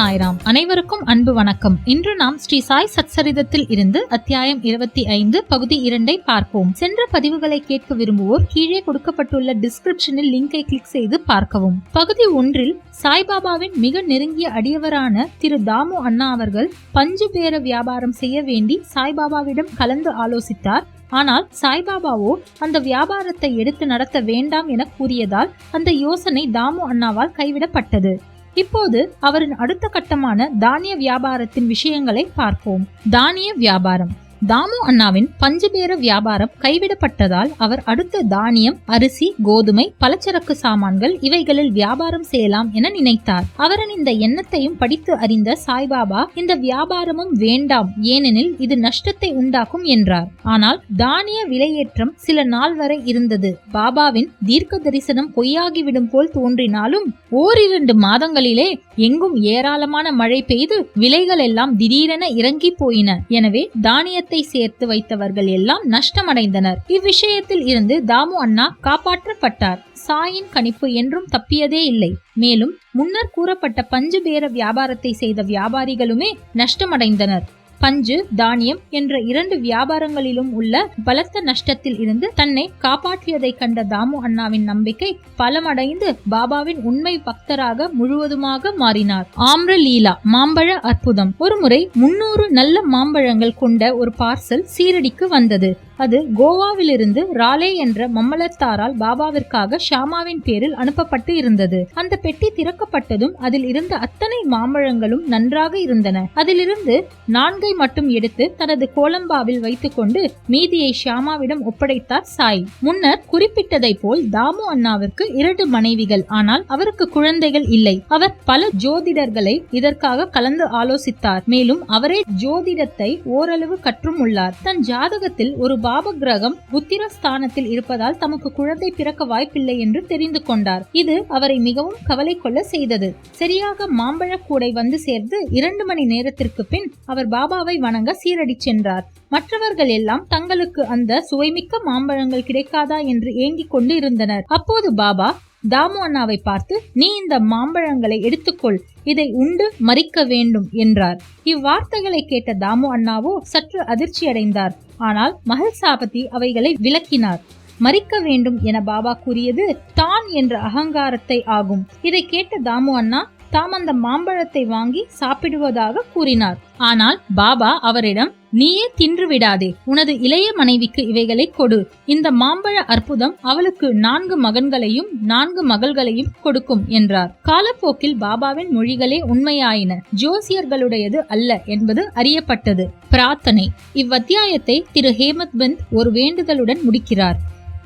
சாய்ராம். அனைவருக்கும் அன்பு வணக்கம். இன்று நாம் ஸ்ரீ சாய் சச்சரிதத்தில் இருந்து அத்தியாயம் 25 பகுதி 2 பார்ப்போம். சென்ற பதிவுகளை கேட்க விரும்புவோர் கீழே கொடுக்கப்பட்டுள்ள டிஸ்கிரிப்ஷனில் லிங்கை கிளிக் செய்து பார்க்கவும். பகுதி 1 சாய்பாபாவின் மிக நெருங்கிய அடியவரான திரு தாமு அண்ணா அவர்கள் பஞ்சு பேர வியாபாரம் செய்ய வேண்டி சாய்பாபாவிடம் கலந்து ஆலோசித்தார். ஆனால் சாய்பாபாவோ அந்த வியாபாரத்தை எடுத்து நடத்த வேண்டாம் என கூறியதால் அந்த யோசனை தாமு அண்ணாவால் கைவிடப்பட்டது. இப்போது அவரின் அடுத்த கட்டமான தானிய வியாபாரத்தின் விஷயங்களை பார்ப்போம். தானிய வியாபாரம். தாமு அண்ணாவின் பஞ்சுபேர வியாபாரம் கைவிடப்பட்டதால் அவர் அடுத்த தானியம், அரிசி, கோதுமை, பலச்சரக்கு சாமான்கள் இவைகளில் வியாபாரம் செய்யலாம் என நினைத்தார். அவரின் இந்த எண்ணத்தையும் படித்து அறிந்த சாய்பாபா இந்த வியாபாரமும் வேண்டாம், ஏனெனில் இது நஷ்டத்தை உண்டாக்கும் என்றார். ஆனால் தானிய விலையேற்றம் சில நாள் வரை இருந்தது. பாபாவின் தீர்க்க தரிசனம் பொய்யாகிவிடும் போல் தோன்றினாலும் ஓரிரண்டு மாதங்களிலே எங்கும் ஏராளமான மழை பெய்து விலைகள் எல்லாம் திடீரென இறங்கி போயின. எனவே தானியத்தை சேர்த்து வைத்தவர்கள் எல்லாம் நஷ்டமடைந்தனர். இவ்விஷயத்தில் இருந்து தாமு அண்ணா காப்பாற்றப்பட்டார். சாயின் கணிப்பு என்றும் தப்பியதே இல்லை. மேலும் முன்னர் கூறப்பட்ட பஞ்சு பேர வியாபாரத்தை செய்த வியாபாரிகளுமே நஷ்டமடைந்தனர். பஞ்சு, தானியம் என்ற 2 வியாபாரங்களிலும் உள்ள பலத்த நஷ்டத்தில் இருந்து தன்னை காப்பாற்றியதை கண்ட தாமு அண்ணாவின் நம்பிக்கை பலமடைந்து பாபாவின் உண்மை பக்தராக முழுவதுமாக மாறினார். ஆம்ர லீலா, மாம்பழ அற்புதம். ஒருமுறை 300 நல்ல மாம்பழங்கள் கொண்ட ஒரு பார்சல் சீரடிக்கு வந்தது. அது கோவாவிலிருந்து ராலே என்ற மம்மலத்தாரால் பாபாவிற்காக ஷாமாவின் பேரில் அனுப்பப்பட்டு இருந்தது. அந்த பெட்டி திறக்கப்பட்டதும் அதில் இருந்த அத்தனை மாம்பழங்களும் நன்றாக இருந்தன. அதிலிருந்து 4 மட்டும் எடுத்து தனது கோலம்பாவில் வைத்துக் கொண்டு மீதியை ஷாமாவிடம் ஒப்படைத்தார் சாய். முன்னர் குறிப்பிட்டதை போல் தாமு அண்ணாவிற்கு 2 மனைவிகள். ஆனால் அவருக்கு குழந்தைகள் இல்லை. அவர் பல ஜோதிடர்களை இதற்காக கலந்து ஆலோசித்தார். மேலும் அவரே ஜோதிடத்தை ஓரளவு கற்றும் உள்ளார். தன் ஜாதகத்தில் ஒரு பாப கிரகம் புத்திரஸ்தானத்தில் இருப்பதால் தமக்கு குழந்தை பிறக்க வாய்ப்பில்லை என்று தெரிந்து கொண்டார். இது அவரை மிகவும் கவலை கொள்ள செய்தது. சரியாக மாம்பழ கூடை வந்து சேர்ந்து 2 மணி நேரத்திற்கு பின் அவர் பாபாவை வணங்க சீரடி சென்றார். மற்றவர்கள் எல்லாம் தங்களுக்கு அந்த சுவைமிக்க மாம்பழங்கள் கிடைக்காதா என்று ஏங்கிக் கொண்டு இருந்தனர். அப்போது பாபா தாமு அண்ணாவை பார்த்து, நீ இந்த மாம்பழங்களை எடுத்துக்கொள், இதை உண்டு மறிக்க வேண்டும் என்றார். இவ்வார்த்தைகளை கேட்ட தாமு அண்ணாவோ சற்று அதிர்ச்சி அடைந்தார். ஆனால் மஹல்சாபதி அவைகளை விளக்கினார். மறிக்க வேண்டும் என பாபா கூறியது தான் என்ற அகங்காரத்தை ஆகும். இதை கேட்ட தாமு அண்ணா தாம் அந்த மாம்பழத்தை வாங்கி சாப்பிடுவதாக கூறினார். ஆனால் பாபா அவரிடம், நீயே தின்று விடாதே, உனது இளைய மனைவிக்கு இவைகளை கொடு. இந்த மாம்பழ அற்புதம் அவளுக்கு 4 மகன்களையும் 4 மகள்களையும் கொடுக்கும் என்றார். காலப்போக்கில் பாபாவின் மொழிகளே உண்மையாயின, ஜோசியர்களுடையது அல்ல என்பது அறியப்பட்டது. பிரார்த்தனை. இவ்வத்தியாயத்தை திரு ஹேமத் பந்த் ஒரு வேண்டுதலுடன் முடிக்கிறார்.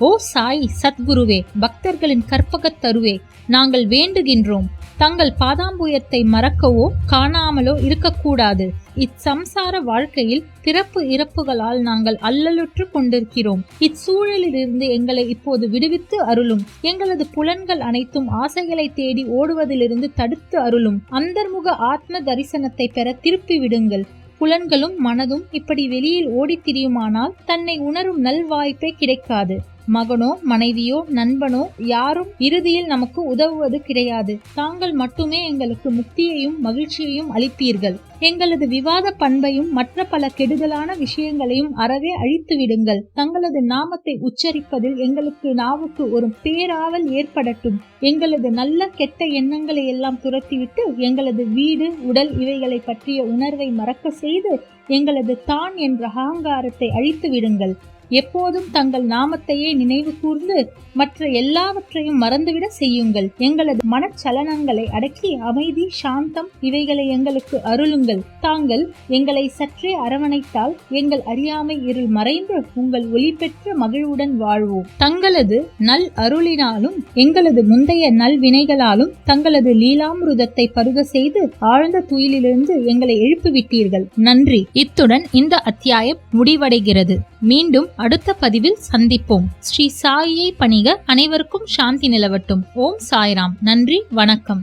ஓ சாய் சத்குருவே, பக்தர்களின் கற்பகத் தருவே, நாங்கள் வேண்டுகின்றோம், தங்கள் பாதாம்புயத்தை மறக்கவோ காணாமலோ இருக்கக்கூடாது. இச்சம்சார வாழ்க்கையில் பிறப்பு இறப்புகளால் நாங்கள் அல்லலுற்று கொண்டிருக்கிறோம். இச்சூழலிலிருந்து எங்களை இப்போது விடுவித்து அருளும். எங்களது புலன்கள் அனைத்தும் ஆசைகளை தேடி ஓடுவதிலிருந்து தடுத்து அருளும். அந்தர்முக ஆத்ம தரிசனத்தை பெற திருப்பி விடுங்கள். புலன்களும் மனதும் இப்படி வெளியில் ஓடித் திரியுமானால் தன்னை உணரும் நல்வாய்ப்பே கிடைக்காது. மகனோ மனைவியோ நண்பனோ யாரும் இறுதியில் நமக்கு உதவுவது கிடையாது. தாங்கள் மட்டுமே எங்களுக்கு முக்தியையும் மகிழ்ச்சியையும் அளிப்பீர்கள். எங்களது விவாத பண்பையும் மற்ற பல கெடுதலான விஷயங்களையும் அறவே அழித்து விடுங்கள். தங்களது நாமத்தை உச்சரிப்பதில் எங்களுக்கு நாவுக்கு ஒரு பேராவல் ஏற்படட்டும். எங்களது நல்ல கெட்ட எண்ணங்களை எல்லாம் துரத்திவிட்டு எங்களது வீடு, உடல் இவைகளை பற்றிய உணர்வை மறக்க செய்து எங்களது தான் என்ற அகங்காரத்தை அழித்து விடுங்கள். எப்போதும் தங்கள் நாமத்தையே நினைவு கூர்ந்து மற்ற எல்லாவற்றையும் மறந்துவிட செய்யுங்கள். எங்களது மனச்சலனங்களை அடக்கி அமைதி, சாந்தம் இவைகளை எங்களுக்கு அருளுங்கள். தாங்கள் எங்களை சற்றே அரவணைத்தால் எங்கள் அறியாமை இருள் மறைந்து உங்கள் ஒளி பெற்ற மகிழ்வுடன் வாழ்வோம். தங்களது நல் அருளினாலும் எங்களது முந்தைய நல் வினைகளாலும் தங்களது லீலாமிருதத்தை பருக செய்து ஆழ்ந்த துயிலிலிருந்து எங்களை எழுப்பிவிட்டீர்கள். நன்றி. இத்துடன் இந்த அத்தியாயம் முடிவடைகிறது. மீண்டும் அடுத்த பதிவில் சந்திப்போம். ஸ்ரீ சாயியை பணிக. அனைவருக்கும் சாந்தி நிலவட்டும். ஓம் சாய்ராம். நன்றி, வணக்கம்.